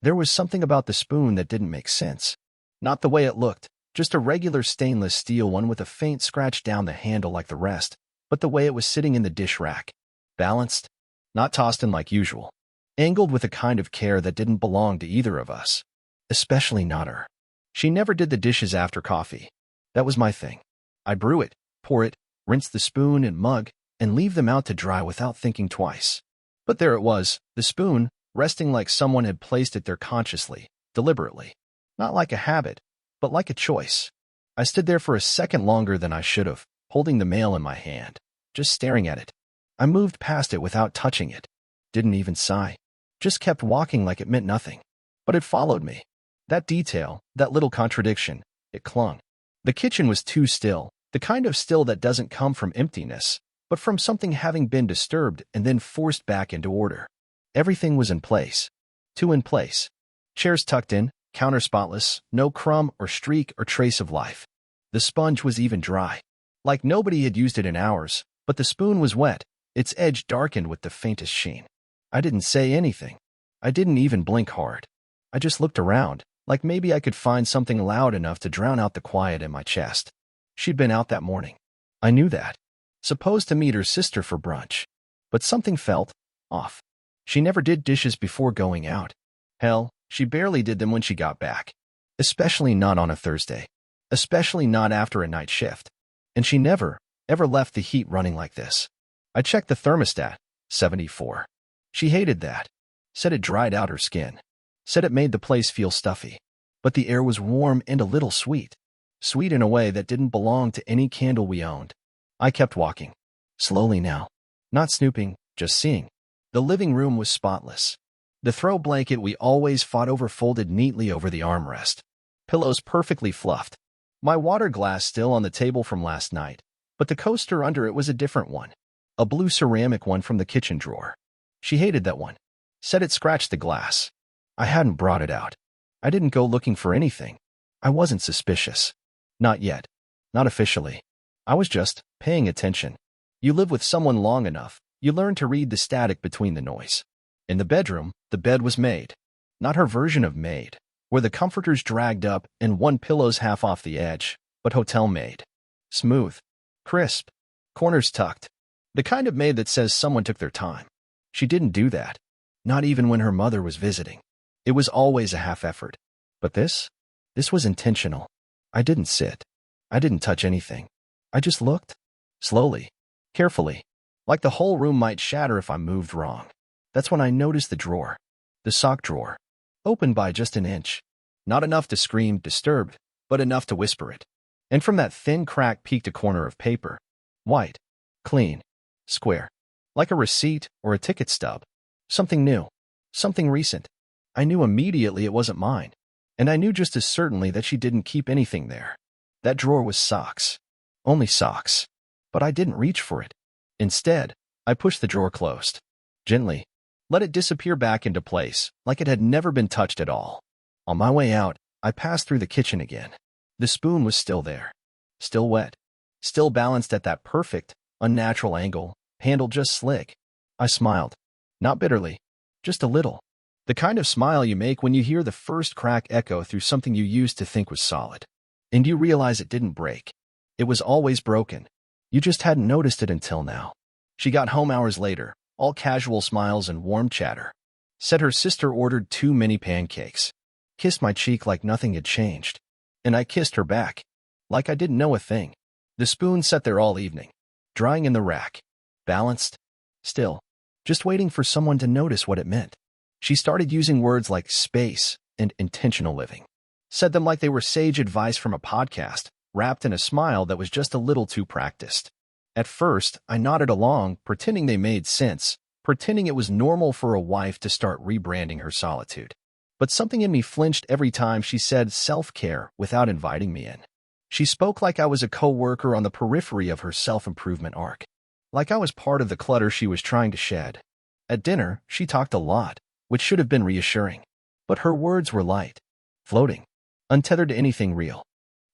There was something about the spoon that didn't make sense. Not the way it looked, just a regular stainless steel one with a faint scratch down the handle like the rest, but the way it was sitting in the dish rack. Balanced, not tossed in like usual. Angled with a kind of care that didn't belong to either of us. Especially not her. She never did the dishes after coffee. That was my thing. I'd brew it, pour it, rinse the spoon and mug, and leave them out to dry without thinking twice. But there it was, the spoon, resting like someone had placed it there consciously, deliberately. Not like a habit, but like a choice. I stood there for a second longer than I should have, holding the mail in my hand, just staring at it. I moved past it without touching it. Didn't even sigh. Just kept walking like it meant nothing. But it followed me. That detail, that little contradiction, it clung. The kitchen was too still, the kind of still that doesn't come from emptiness, but from something having been disturbed and then forced back into order. Everything was in place. Two in place. Chairs tucked in, counter spotless, no crumb or streak or trace of life. The sponge was even dry. Like nobody had used it in hours, but the spoon was wet, its edge darkened with the faintest sheen. I didn't say anything. I didn't even blink hard. I just looked around, like maybe I could find something loud enough to drown out the quiet in my chest. She'd been out that morning. I knew that. Supposed to meet her sister for brunch. But something felt off. She never did dishes before going out. Hell, she barely did them when she got back. Especially not on a Thursday. Especially not after a night shift. And she never, ever left the heat running like this. I checked the thermostat, 74. She hated that. Said it dried out her skin. Said it made the place feel stuffy. But the air was warm and a little sweet. Sweet in a way that didn't belong to any candle we owned. I kept walking. Slowly now. Not snooping, just seeing. The living room was spotless. The throw blanket we always fought over folded neatly over the armrest. Pillows perfectly fluffed. My water glass still on the table from last night, but the coaster under it was a different one. A blue ceramic one from the kitchen drawer. She hated that one. Said it scratched the glass. I hadn't brought it out. I didn't go looking for anything. I wasn't suspicious. Not yet. Not officially. I was just paying attention. You live with someone long enough, you learn to read the static between the noise. In the bedroom, the bed was made. Not her version of made, where the comforter's dragged up and one pillow's half off the edge, but hotel made. Smooth. Crisp. Corners tucked. The kind of made that says someone took their time. She didn't do that. Not even when her mother was visiting. It was always a half effort. But this was intentional. I didn't sit. I didn't touch anything. I just looked. Slowly. Carefully. Like the whole room might shatter if I moved wrong. That's when I noticed the drawer. The sock drawer. Opened by just an inch. Not enough to scream disturbed, but enough to whisper it. And from that thin crack peeked a corner of paper. White. Clean. Square. Like a receipt or a ticket stub. Something new. Something recent. I knew immediately it wasn't mine. And I knew just as certainly that she didn't keep anything there. That drawer was socks. Only socks. But I didn't reach for it. Instead, I pushed the drawer closed. Gently. Let it disappear back into place, like it had never been touched at all. On my way out, I passed through the kitchen again. The spoon was still there. Still wet. Still balanced at that perfect, unnatural angle, handle just slick. I smiled. Not bitterly. Just a little. The kind of smile you make when you hear the first crack echo through something you used to think was solid. And you realize it didn't break. It was always broken. You just hadn't noticed it until now. She got home hours later, all casual smiles and warm chatter. Said her sister ordered too many pancakes. Kissed my cheek like nothing had changed. And I kissed her back. Like I didn't know a thing. The spoon sat there all evening. Drying in the rack. Balanced. Still. Just waiting for someone to notice what it meant. She started using words like space and intentional living. Said them like they were sage advice from a podcast, wrapped in a smile that was just a little too practiced. At first, I nodded along, pretending they made sense, pretending it was normal for a wife to start rebranding her solitude. But something in me flinched every time she said self-care without inviting me in. She spoke like I was a co-worker on the periphery of her self-improvement arc. Like I was part of the clutter she was trying to shed. At dinner, she talked a lot, which should have been reassuring. But her words were light, floating, untethered to anything real.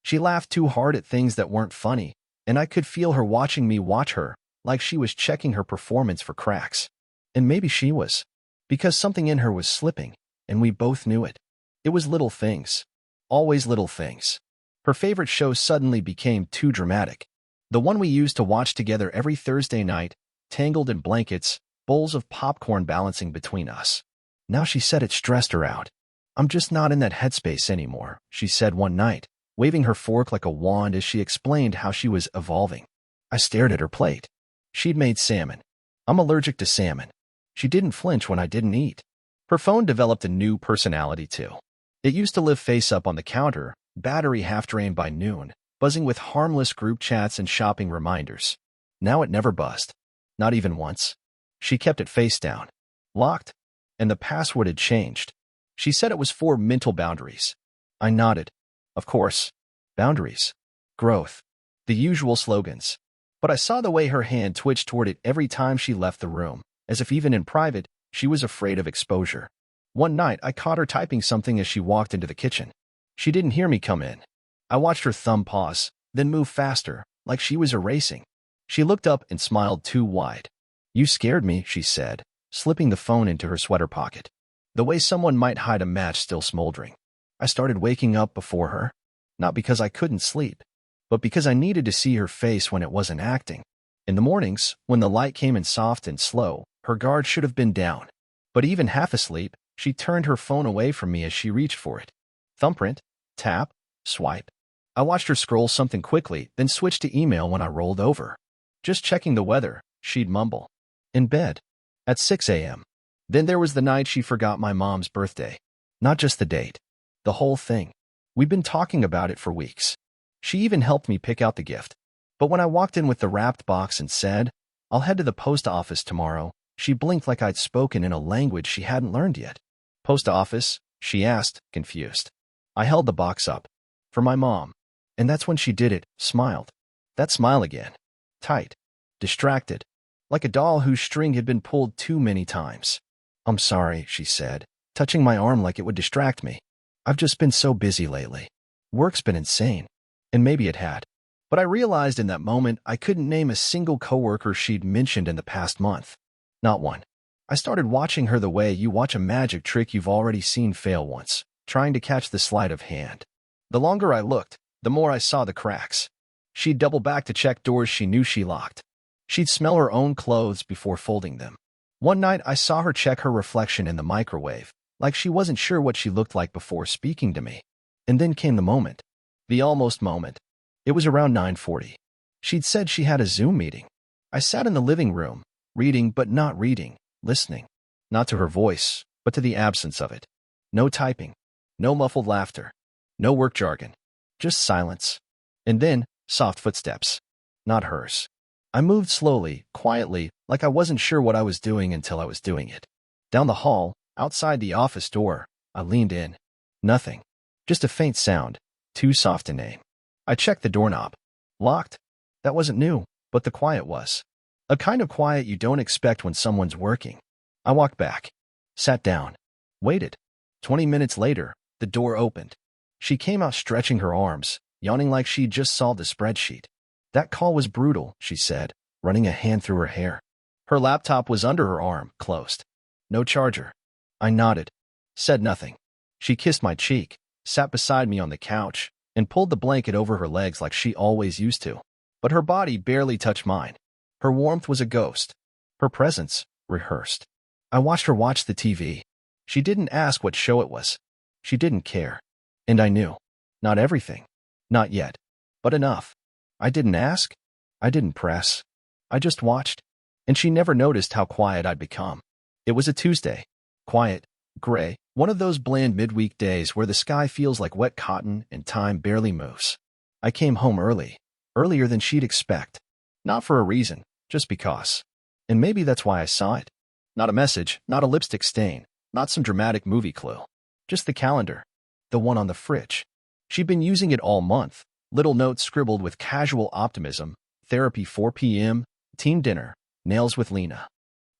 She laughed too hard at things that weren't funny, and I could feel her watching me watch her, like she was checking her performance for cracks. And maybe she was. Because something in her was slipping. and we both knew it. It was little things. Always little things. Her favorite show suddenly became too dramatic. The one we used to watch together every Thursday night, tangled in blankets, bowls of popcorn balancing between us. Now she said it stressed her out. "I'm just not in that headspace anymore," she said one night, waving her fork like a wand as she explained how she was evolving. I stared at her plate. She'd made salmon. I'm allergic to salmon. She didn't flinch when I didn't eat. Her phone developed a new personality too. It used to live face up on the counter, battery half drained by noon, buzzing with harmless group chats and shopping reminders. Now it never buzzed. Not even once. She kept it face down. Locked. And the password had changed. She said it was for mental boundaries. I nodded. Of course. Boundaries. Growth. The usual slogans. But I saw the way her hand twitched toward it every time she left the room, as if even in private, she was afraid of exposure. One night, I caught her typing something as she walked into the kitchen. She didn't hear me come in. I watched her thumb pause, then move faster, like she was erasing. She looked up and smiled too wide. "You scared me," she said, slipping the phone into her sweater pocket. The way someone might hide a match still smoldering. I started waking up before her, not because I couldn't sleep, but because I needed to see her face when it wasn't acting. In the mornings, when the light came in soft and slow, her guard should have been down. But even half asleep, she turned her phone away from me as she reached for it. Thumbprint, tap, swipe. I watched her scroll something quickly, then switch to email when I rolled over. "Just checking the weather," she'd mumble. In bed. At 6 a.m. Then there was the night she forgot my mom's birthday. Not just the date. The whole thing. We'd been talking about it for weeks. She even helped me pick out the gift. But when I walked in with the wrapped box and said, "I'll head to the post office tomorrow," she blinked like I'd spoken in a language she hadn't learned yet. "Post office?" she asked, confused. I held the box up. "For my mom." And that's when she did it, smiled. That smile again. Tight. Distracted. Like a doll whose string had been pulled too many times. "I'm sorry," she said, touching my arm like it would distract me. "I've just been so busy lately. Work's been insane." And maybe it had. But I realized in that moment I couldn't name a single coworker she'd mentioned in the past month. Not one. I started watching her the way you watch a magic trick you've already seen fail once, trying to catch the sleight of hand. The longer I looked, the more I saw the cracks. She'd double back to check doors she knew she locked. She'd smell her own clothes before folding them. One night I saw her check her reflection in the microwave, like she wasn't sure what she looked like before speaking to me. And then came the moment. The almost moment. It was around 9:40. She'd said she had a Zoom meeting. I sat in the living room, reading but not reading, listening. Not to her voice, but to the absence of it. No typing. No muffled laughter. No work jargon. Just silence. And then, soft footsteps. Not hers. I moved slowly, quietly, like I wasn't sure what I was doing until I was doing it. Down the hall, outside the office door, I leaned in. Nothing. Just a faint sound, too soft to name. I checked the doorknob. Locked. That wasn't new, but the quiet was. A kind of quiet you don't expect when someone's working. I walked back. Sat down. Waited. 20 minutes later, the door opened. She came out stretching her arms, yawning like she'd just solved a spreadsheet. "That call was brutal," she said, running a hand through her hair. Her laptop was under her arm, closed. No charger. I nodded. Said nothing. She kissed my cheek, sat beside me on the couch, and pulled the blanket over her legs like she always used to. But her body barely touched mine. Her warmth was a ghost. Her presence, rehearsed. I watched her watch the TV. She didn't ask what show it was. She didn't care. And I knew. Not everything. Not yet. But enough. I didn't ask. I didn't press. I just watched. And she never noticed how quiet I'd become. It was a Tuesday. Quiet. Gray. One of those bland midweek days where the sky feels like wet cotton and time barely moves. I came home early. Earlier than she'd expect. Not for a reason. Just because. And maybe that's why I saw it. Not a message. Not a lipstick stain. Not some dramatic movie clue. Just the calendar. The one on the fridge. She'd been using it all month. Little notes scribbled with casual optimism. Therapy 4 p.m. Team dinner. Nails with Lena.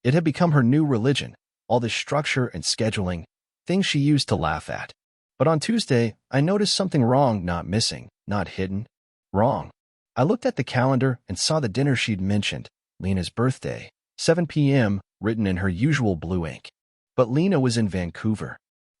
It had become her new religion. All this structure and scheduling. Things she used to laugh at. But on Tuesday, I noticed something wrong, not missing, not hidden. Wrong. I looked at the calendar and saw the dinner she'd mentioned. Lena's birthday. 7 p.m. written in her usual blue ink. But Lena was in Vancouver.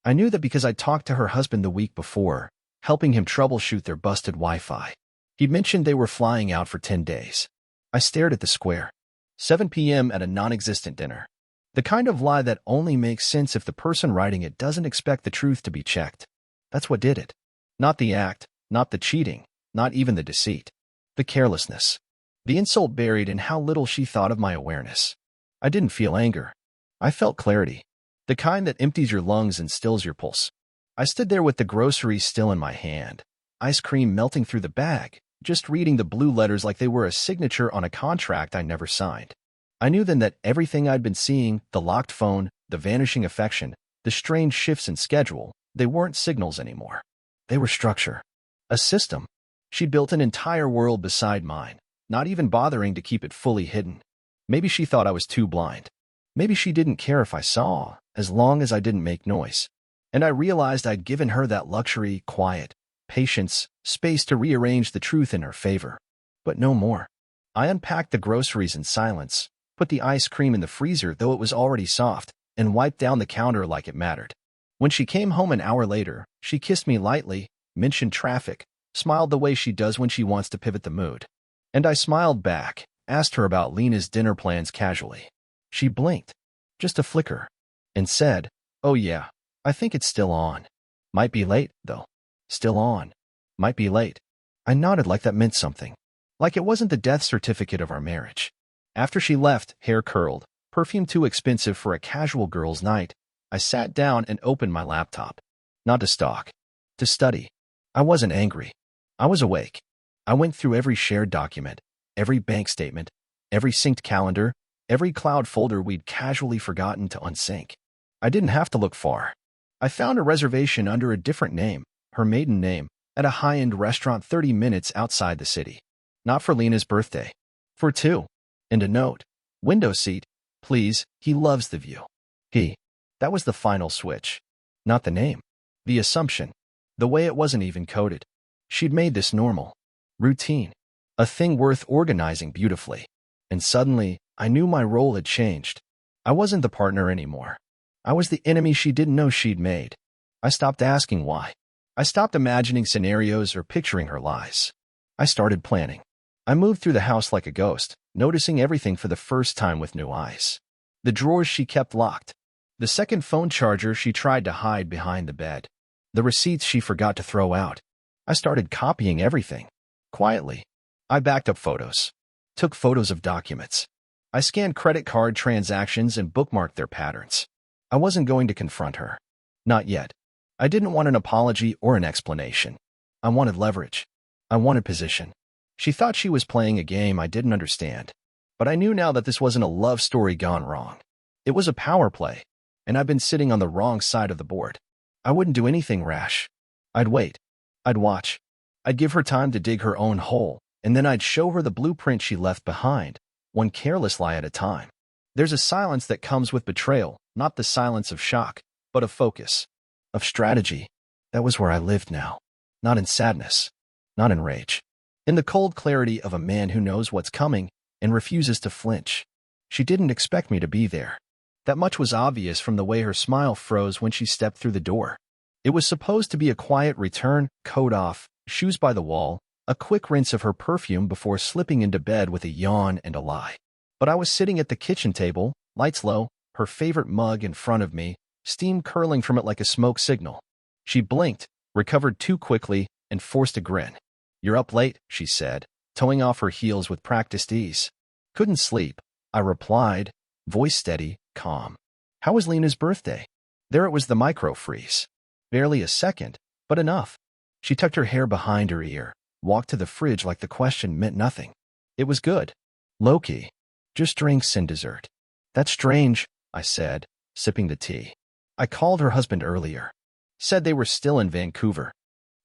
I knew that because I'd talked to her husband the week before, helping him troubleshoot their busted Wi-Fi. He'd mentioned they were flying out for 10 days. I stared at the square. 7 p.m. at a non-existent dinner. The kind of lie that only makes sense if the person writing it doesn't expect the truth to be checked. That's what did it. Not the act, not the cheating, not even the deceit. The carelessness. The insult buried in how little she thought of my awareness. I didn't feel anger. I felt clarity. The kind that empties your lungs and stills your pulse. I stood there with the groceries still in my hand, ice cream melting through the bag, just reading the blue letters like they were a signature on a contract I never signed. I knew then that everything I'd been seeing, the locked phone, the vanishing affection, the strange shifts in schedule, they weren't signals anymore. They were structure. A system. She'd built an entire world beside mine, not even bothering to keep it fully hidden. Maybe she thought I was too blind. Maybe she didn't care if I saw, as long as I didn't make noise. And I realized I'd given her that luxury, quiet, patience, space to rearrange the truth in her favor. But no more. I unpacked the groceries in silence, put the ice cream in the freezer though it was already soft, and wiped down the counter like it mattered. When she came home an hour later, she kissed me lightly, mentioned traffic, smiled the way she does when she wants to pivot the mood. And I smiled back, asked her about Lena's dinner plans casually. She blinked, just a flicker, and said, "Oh yeah, I think it's still on. Might be late, though. Still on. Might be late." I nodded like that meant something. Like it wasn't the death certificate of our marriage. After she left, hair curled, perfume too expensive for a casual girl's night, I sat down and opened my laptop. Not to stalk. To study. I wasn't angry. I was awake. I went through every shared document, every bank statement, every synced calendar, every cloud folder we'd casually forgotten to unsync. I didn't have to look far. I found a reservation under a different name, her maiden name, at a high-end restaurant 30 minutes outside the city. Not for Lena's birthday. For two. And a note. Window seat, please, he loves the view. He. That was the final switch. Not the name. The assumption. The way it wasn't even coded. She'd made this normal. Routine. A thing worth organizing beautifully. And suddenly, I knew my role had changed. I wasn't the partner anymore. I was the enemy she didn't know she'd made. I stopped asking why. I stopped imagining scenarios or picturing her lies. I started planning. I moved through the house like a ghost, noticing everything for the first time with new eyes. The drawers she kept locked. The second phone charger she tried to hide behind the bed. The receipts she forgot to throw out. I started copying everything. Quietly. I backed up photos. Took photos of documents. I scanned credit card transactions and bookmarked their patterns. I wasn't going to confront her. Not yet. I didn't want an apology or an explanation. I wanted leverage. I wanted position. She thought she was playing a game I didn't understand. But I knew now that this wasn't a love story gone wrong. It was a power play, and I'd been sitting on the wrong side of the board. I wouldn't do anything rash. I'd wait. I'd watch. I'd give her time to dig her own hole, and then I'd show her the blueprint she left behind, one careless lie at a time. There's a silence that comes with betrayal, not the silence of shock, but of focus, of strategy. That was where I lived now. Not in sadness, not in rage. In the cold clarity of a man who knows what's coming and refuses to flinch. She didn't expect me to be there. That much was obvious from the way her smile froze when she stepped through the door. It was supposed to be a quiet return, coat off, shoes by the wall, a quick rinse of her perfume before slipping into bed with a yawn and a lie. But I was sitting at the kitchen table, lights low, her favorite mug in front of me, steam curling from it like a smoke signal. She blinked, recovered too quickly, and forced a grin. "You're up late," she said, toeing off her heels with practiced ease. "Couldn't sleep," I replied, voice steady, calm. "How was Lena's birthday?" There it was, the micro-freeze. Barely a second, but enough. She tucked her hair behind her ear, walked to the fridge like the question meant nothing. "It was good. Low-key. Just drinks and dessert." "That's strange," I said, sipping the tea. "I called her husband earlier. Said they were still in Vancouver."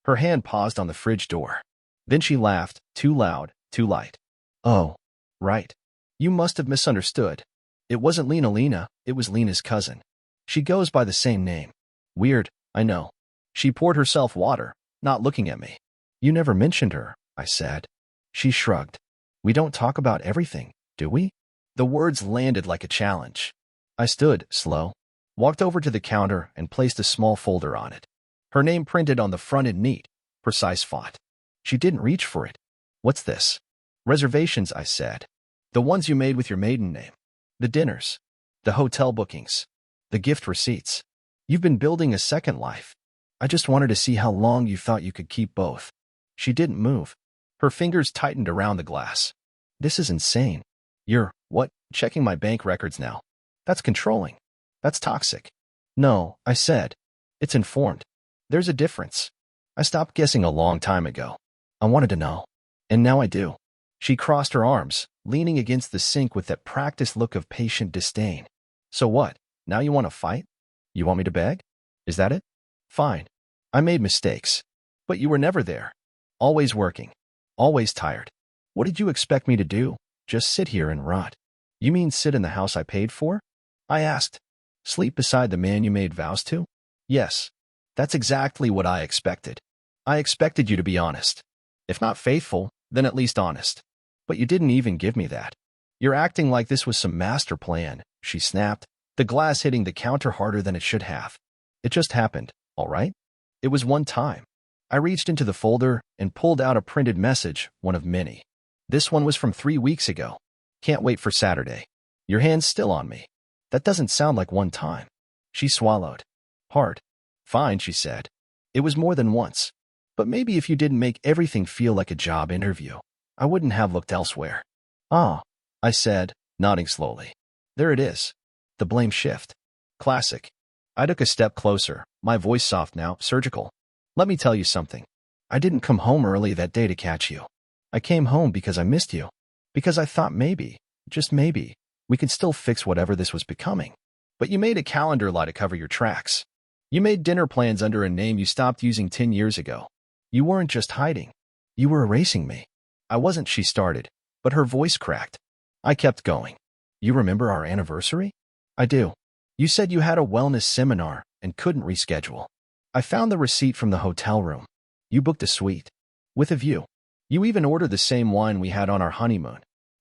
Her hand paused on the fridge door. Then she laughed, too loud, too light. "Oh, right. You must have misunderstood. It wasn't Lena, it was Lena's cousin. She goes by the same name. Weird, I know." She poured herself water, not looking at me. "You never mentioned her," I said. She shrugged. "We don't talk about everything, do we?" The words landed like a challenge. I stood, slow. walked over to the counter and placed a small folder on it. Her name printed on the front in neat, precise font. She didn't reach for it. What's this? Reservations, I said. The ones you made with your maiden name. The dinners. The hotel bookings. The gift receipts. You've been building a second life. I just wanted to see how long you thought you could keep both. She didn't move. Her fingers tightened around the glass. This is insane. You're, what, checking my bank records now? That's controlling. That's toxic. No, I said. It's informed. There's a difference. I stopped guessing a long time ago. I wanted to know. And now I do. She crossed her arms, leaning against the sink with that practiced look of patient disdain. So what? Now you want to fight? You want me to beg? Is that it? Fine. I made mistakes. But you were never there. Always working. Always tired. What did you expect me to do? Just sit here and rot. You mean sit in the house I paid for? I asked. Sleep beside the man you made vows to? Yes. That's exactly what I expected. I expected you to be honest. If not faithful, then at least honest. But you didn't even give me that. You're acting like this was some master plan, she snapped, the glass hitting the counter harder than it should have. It just happened, all right? It was one time. I reached into the folder and pulled out a printed message, one of many. This one was from 3 weeks ago. Can't wait for Saturday. Your hand's still on me. That doesn't sound like one time. She swallowed. Hard. Fine, she said. It was more than once. But maybe if you didn't make everything feel like a job interview, I wouldn't have looked elsewhere. Ah, I said, nodding slowly. There it is. The blame shift. Classic. I took a step closer, my voice soft now, surgical. Let me tell you something. I didn't come home early that day to catch you. I came home because I missed you. Because I thought maybe, just maybe, we could still fix whatever this was becoming. But you made a calendar lie to cover your tracks. You made dinner plans under a name you stopped using 10 years ago. You weren't just hiding. You were erasing me. I wasn't, she started, but her voice cracked. I kept going. You remember our anniversary? I do. You said you had a wellness seminar and couldn't reschedule. I found the receipt from the hotel room. You booked a suite. With a view. You even ordered the same wine we had on our honeymoon.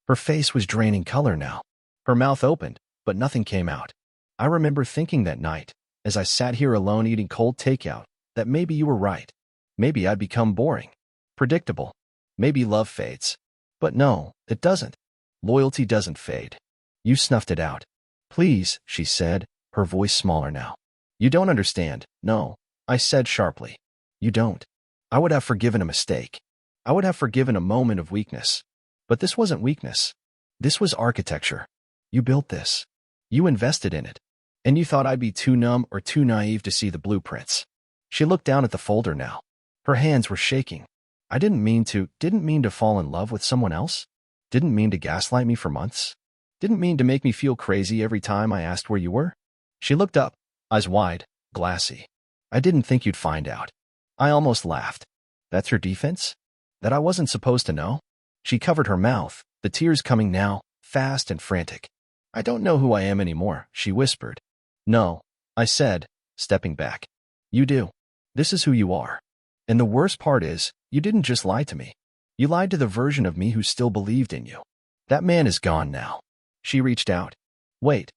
Her face was draining color now. Her mouth opened, but nothing came out. I remember thinking that night, as I sat here alone eating cold takeout, that maybe you were right. Maybe I'd become boring. Predictable. Maybe love fades. But no, it doesn't. Loyalty doesn't fade. You snuffed it out. Please, she said, her voice smaller now. You don't understand. No, I said sharply. You don't. I would have forgiven a mistake. I would have forgiven a moment of weakness. But this wasn't weakness. This was architecture. You built this. You invested in it. And you thought I'd be too numb or too naive to see the blueprints. She looked down at the folder now. Her hands were shaking. I didn't mean to fall in love with someone else. Didn't mean to gaslight me for months. Didn't mean to make me feel crazy every time I asked where you were. She looked up, eyes wide, glassy. I didn't think you'd find out. I almost laughed. That's her defense? That I wasn't supposed to know? She covered her mouth, the tears coming now, fast and frantic. I don't know who I am anymore, she whispered. No, I said, stepping back. You do. This is who you are. And the worst part is, you didn't just lie to me. You lied to the version of me who still believed in you. That man is gone now. She reached out. Wait.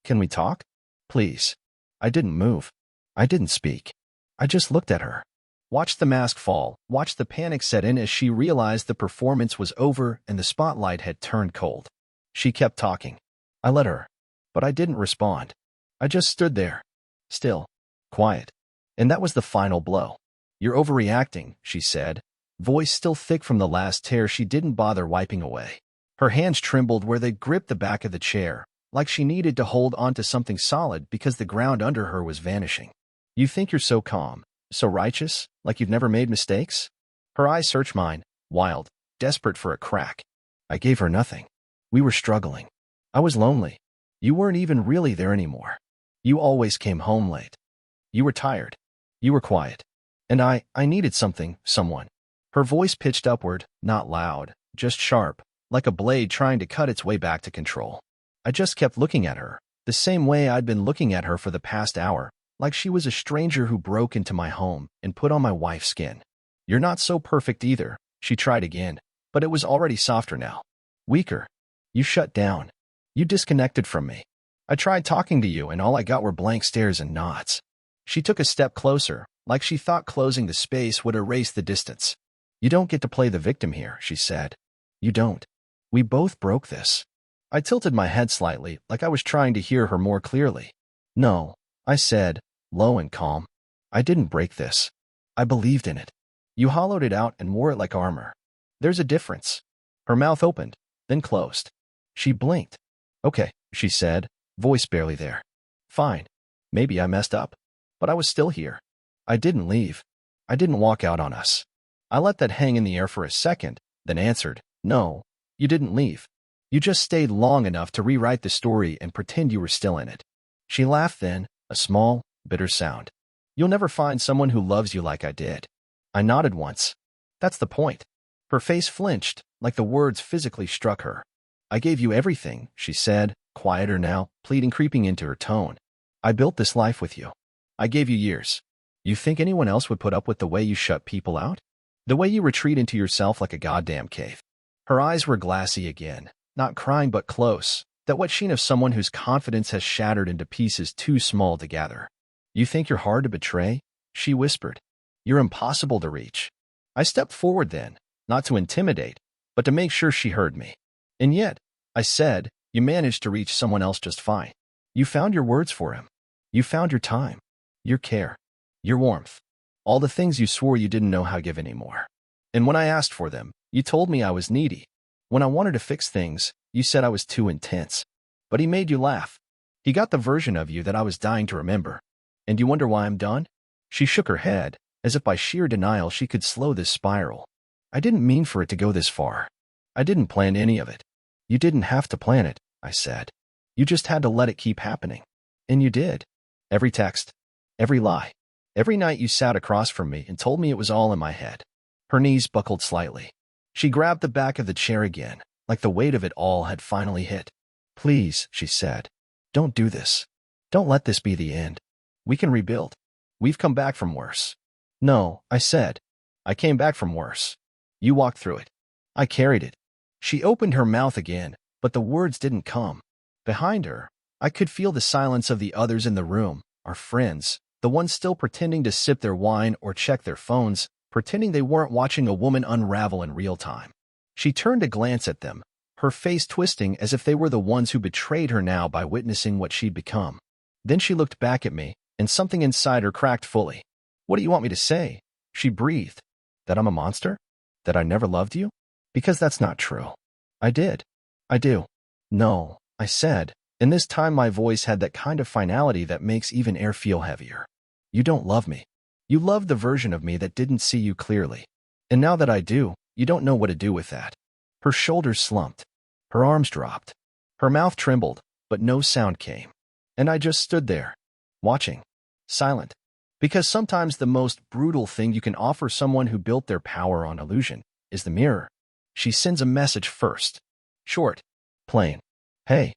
Can we talk? Please. I didn't move. I didn't speak. I just looked at her. Watched the mask fall, watched the panic set in as she realized the performance was over and the spotlight had turned cold. She kept talking. I let her. But I didn't respond. I just stood there. Still. Quiet. And that was the final blow. You're overreacting, she said, voice still thick from the last tear she didn't bother wiping away. Her hands trembled where they gripped the back of the chair, like she needed to hold onto something solid because the ground under her was vanishing. You think you're so calm, so righteous, like you've never made mistakes? Her eyes searched mine, wild, desperate for a crack. I gave her nothing. We were struggling. I was lonely. You weren't even really there anymore. You always came home late. You were tired. You were quiet. And I needed someone. Her voice pitched upward, not loud, just sharp, like a blade trying to cut its way back to control. I just kept looking at her, the same way I'd been looking at her for the past hour, like she was a stranger who broke into my home and put on my wife's skin. You're not so perfect either, she tried again, but it was already softer now. Weaker. You shut down. You disconnected from me. I tried talking to you, and all I got were blank stares and nods. She took a step closer, like she thought closing the space would erase the distance. You don't get to play the victim here, she said. You don't. We both broke this. I tilted my head slightly, like I was trying to hear her more clearly. No, I said, low and calm. I didn't break this. I believed in it. You hollowed it out and wore it like armor. There's a difference. Her mouth opened, then closed. She blinked. Okay, she said, voice barely there. Fine. Maybe I messed up. But I was still here. I didn't leave. I didn't walk out on us. I let that hang in the air for a second, then answered, no, you didn't leave. You just stayed long enough to rewrite the story and pretend you were still in it. She laughed then, a small, bitter sound. You'll never find someone who loves you like I did. I nodded once. That's the point. Her face flinched, like the words physically struck her. I gave you everything, she said, quieter now, pleading creeping into her tone. I built this life with you. I gave you years. You think anyone else would put up with the way you shut people out? The way you retreat into yourself like a goddamn cave? Her eyes were glassy again, not crying but close, that what sheen of someone whose confidence has shattered into pieces too small to gather. You think you're hard to betray? She whispered. You're impossible to reach. I stepped forward then, not to intimidate, but to make sure she heard me. And yet, I said, you managed to reach someone else just fine. You found your words for him. You found your time, your care, your warmth, all the things you swore you didn't know how to give anymore. And when I asked for them, you told me I was needy. When I wanted to fix things, you said I was too intense. But he made you laugh. He got the version of you that I was dying to remember. And you wonder why I'm done? She shook her head, as if by sheer denial she could slow this spiral. I didn't mean for it to go this far. I didn't plan any of it. You didn't have to plan it, I said. You just had to let it keep happening. And you did. Every text, every lie, every night you sat across from me and told me it was all in my head. Her knees buckled slightly. She grabbed the back of the chair again, like the weight of it all had finally hit. Please, she said, don't do this. Don't let this be the end. We can rebuild. We've come back from worse. No, I said. I came back from worse. You walked through it. I carried it. She opened her mouth again, but the words didn't come. Behind her, I could feel the silence of the others in the room, our friends, the ones still pretending to sip their wine or check their phones, pretending they weren't watching a woman unravel in real time. She turned to glance at them, her face twisting as if they were the ones who betrayed her now by witnessing what she'd become. Then she looked back at me, and something inside her cracked fully. What do you want me to say? She breathed. That I'm a monster? That I never loved you? Because that's not true. I did. I do. No, I said, and this time my voice had that kind of finality that makes even air feel heavier. You don't love me. You loved the version of me that didn't see you clearly. And now that I do, you don't know what to do with that. Her shoulders slumped. Her arms dropped. Her mouth trembled, but no sound came. And I just stood there, watching, silent. Because sometimes the most brutal thing you can offer someone who built their power on illusion is the mirror. She sends a message first. Short, plain. Hey,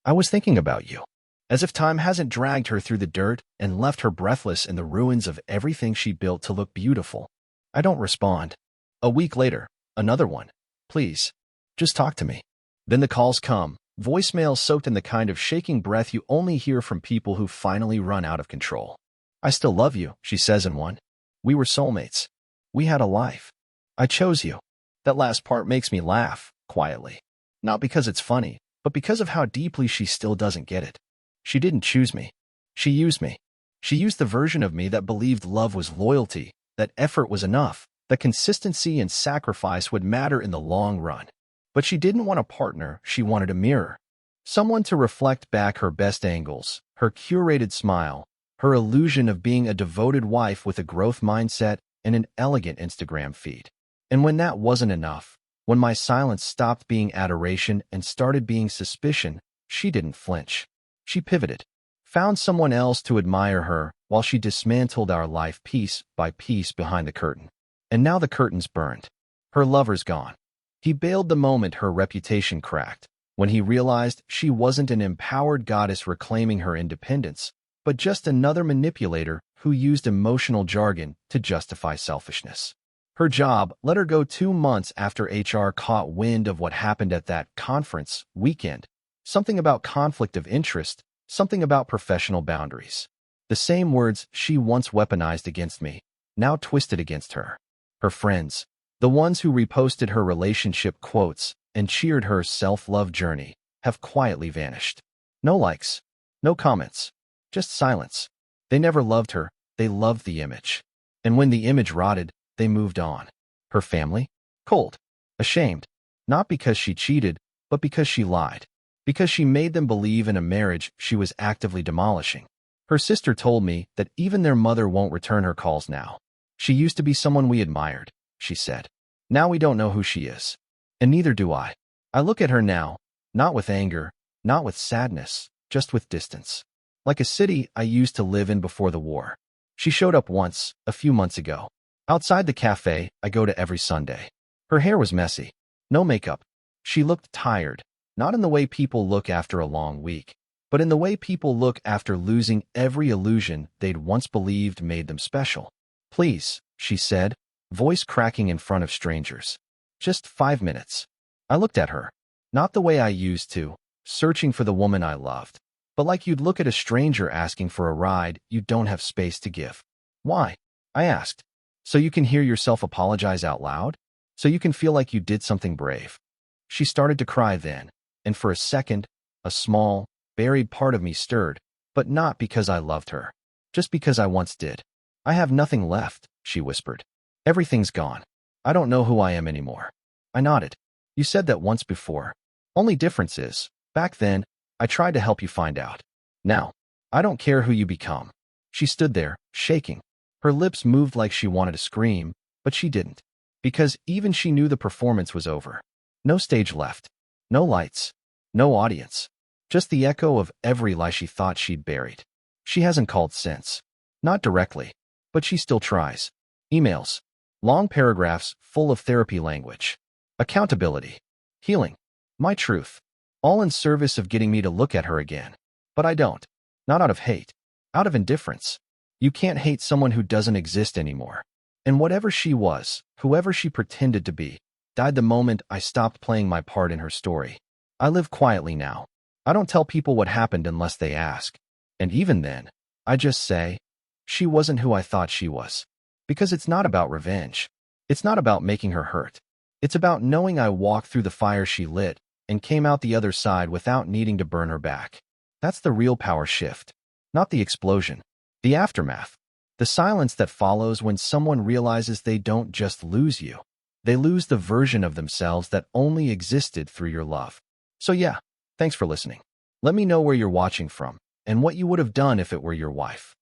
I was thinking about you. As if time hasn't dragged her through the dirt and left her breathless in the ruins of everything she built to look beautiful. I don't respond. A week later, another one. Please, just talk to me. Then the calls come, voicemails soaked in the kind of shaking breath you only hear from people who finally run out of control. I still love you, she says in one. We were soulmates. We had a life. I chose you. That last part makes me laugh, quietly. Not because it's funny, but because of how deeply she still doesn't get it. She didn't choose me. She used me. She used the version of me that believed love was loyalty, that effort was enough, that consistency and sacrifice would matter in the long run. But she didn't want a partner, she wanted a mirror. Someone to reflect back her best angles, her curated smile, her illusion of being a devoted wife with a growth mindset and an elegant Instagram feed. And when that wasn't enough, when my silence stopped being adoration and started being suspicion, she didn't flinch. She pivoted, found someone else to admire her while she dismantled our life piece by piece behind the curtain. And now the curtain's burned. Her lover's gone. He bailed the moment her reputation cracked, when he realized she wasn't an empowered goddess reclaiming her independence, but just another manipulator who used emotional jargon to justify selfishness. Her job let her go 2 months after HR caught wind of what happened at that conference weekend, Something about conflict of interest, something about professional boundaries. The same words she once weaponized against me, now twisted against her. Her friends, the ones who reposted her relationship quotes and cheered her self-love journey, have quietly vanished. No likes, no comments, just silence. They never loved her, they loved the image. And when the image rotted, they moved on. Her family? Cold. Ashamed. Not because she cheated, but because she lied. Because she made them believe in a marriage she was actively demolishing. Her sister told me that even their mother won't return her calls now. She used to be someone we admired, she said. Now we don't know who she is. And neither do I. I look at her now, not with anger, not with sadness, just with distance. Like a city I used to live in before the war. She showed up once, a few months ago. Outside the cafe I go to every Sunday. Her hair was messy. No makeup. She looked tired, not in the way people look after a long week, but in the way people look after losing every illusion they'd once believed made them special. Please, she said, voice cracking in front of strangers. Just 5 minutes. I looked at her. Not the way I used to, searching for the woman I loved, but like you'd look at a stranger asking for a ride you don't have space to give. Why? I asked. So you can hear yourself apologize out loud? So you can feel like you did something brave. She started to cry then, and for a second, a small, buried part of me stirred, but not because I loved her. Just because I once did. I have nothing left, she whispered. Everything's gone. I don't know who I am anymore. I nodded. You said that once before. Only difference is, back then, I tried to help you find out. Now, I don't care who you become. She stood there, shaking. Her lips moved like she wanted to scream, but she didn't. Because even she knew the performance was over. No stage left. No lights. No audience. Just the echo of every lie she thought she'd buried. She hasn't called since. Not directly. But she still tries. Emails. Long paragraphs full of therapy language. Accountability. Healing. My truth. All in service of getting me to look at her again. But I don't. Not out of hate. Out of indifference. You can't hate someone who doesn't exist anymore. And whatever she was, whoever she pretended to be, died the moment I stopped playing my part in her story. I live quietly now. I don't tell people what happened unless they ask. And even then, I just say, she wasn't who I thought she was. Because it's not about revenge. It's not about making her hurt. It's about knowing I walked through the fire she lit and came out the other side without needing to burn her back. That's the real power shift. Not the explosion. The aftermath. The silence that follows when someone realizes they don't just lose you. They lose the version of themselves that only existed through your love. So yeah, thanks for listening. Let me know where you're watching from and what you would have done if it were your wife.